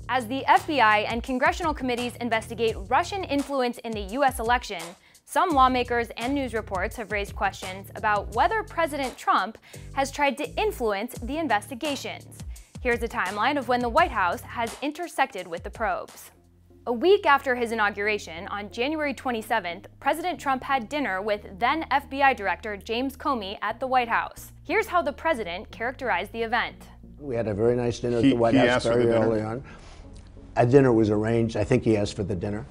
As the FBI and congressional committees investigate Russian influence in the U.S. election, some lawmakers and news reports have raised questions about whether President Trump has tried to influence the investigations. Here's a timeline of when the White House has intersected with the probes. A week after his inauguration, on January 27th, President Trump had dinner with then FBI Director James Comey at the White House. Here's how the president characterized the event. We had a very nice dinner at the White House very early on. A dinner was arranged. I think he asked for the dinner.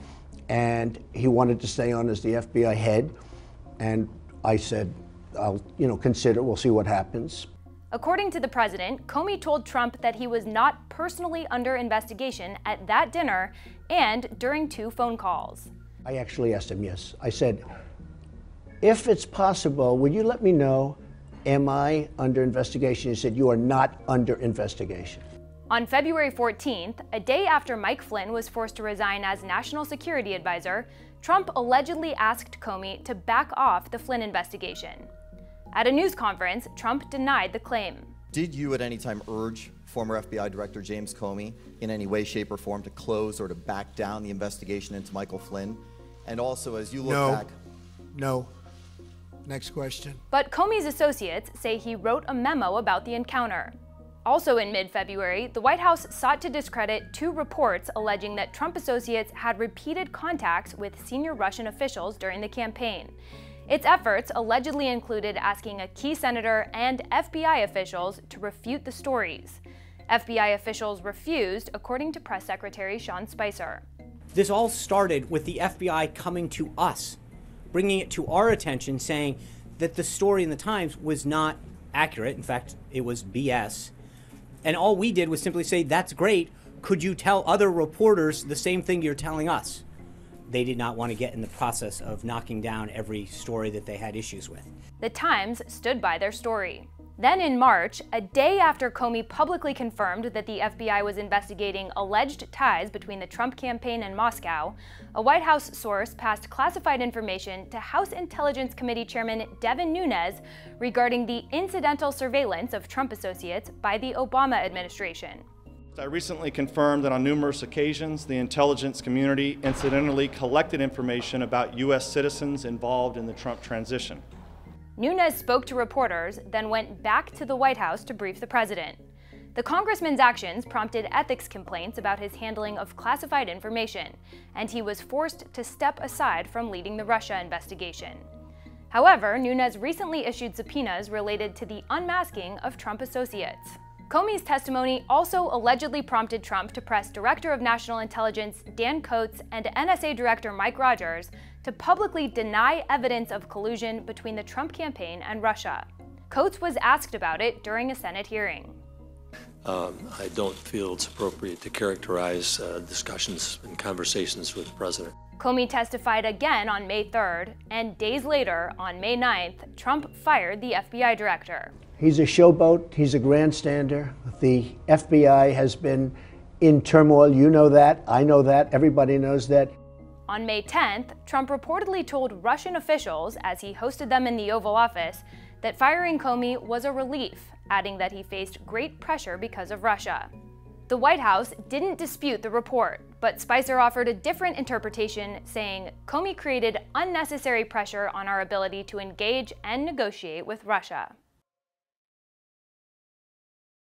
And he wanted to stay on as the FBI head. And I said, I'll consider, we'll see what happens. According to the president, Comey told Trump that he was not personally under investigation at that dinner and during 2 phone calls. I actually asked him, yes. I said, if it's possible, would you let me know, am I under investigation? He said, you are not under investigation. On February 14th, a day after Mike Flynn was forced to resign as National Security Advisor, Trump allegedly asked Comey to back off the Flynn investigation. At a news conference, Trump denied the claim. Did you at any time urge former FBI Director James Comey in any way, shape, or form to close or to back down the investigation into Michael Flynn? And also, as you look back... No. Next question. But Comey's associates say he wrote a memo about the encounter. Also in mid-February, the White House sought to discredit 2 reports alleging that Trump associates had repeated contacts with senior Russian officials during the campaign. Its efforts allegedly included asking a key senator and FBI officials to refute the stories. FBI officials refused, according to Press Secretary Sean Spicer. This all started with the FBI coming to us, bringing it to our attention, saying that the story in the Times was not accurate. In fact, it was BS. And all we did was simply say, that's great. Could you tell other reporters the same thing you're telling us? They did not want to get in the process of knocking down every story that they had issues with. The Times stood by their story. Then in March, a day after Comey publicly confirmed that the FBI was investigating alleged ties between the Trump campaign and Moscow, a White House source passed classified information to House Intelligence Committee Chairman Devin Nunes regarding the incidental surveillance of Trump associates by the Obama administration. I recently confirmed that on numerous occasions, the intelligence community incidentally collected information about U.S. citizens involved in the Trump transition. Nunes spoke to reporters, then went back to the White House to brief the president. The congressman's actions prompted ethics complaints about his handling of classified information, and he was forced to step aside from leading the Russia investigation. However, Nunes recently issued subpoenas related to the unmasking of Trump associates. Comey's testimony also allegedly prompted Trump to press Director of National Intelligence Dan Coats and NSA Director Mike Rogers to publicly deny evidence of collusion between the Trump campaign and Russia. Coats was asked about it during a Senate hearing. I don't feel it's appropriate to characterize discussions and conversations with the president. Comey testified again on May 3rd, and days later, on May 9th, Trump fired the FBI director. He's a showboat, he's a grandstander. The FBI has been in turmoil. You know that, I know that, everybody knows that. On May 10th, Trump reportedly told Russian officials, as he hosted them in the Oval Office, that firing Comey was a relief, adding that he faced great pressure because of Russia. The White House didn't dispute the report, but Spicer offered a different interpretation, saying Comey created unnecessary pressure on our ability to engage and negotiate with Russia.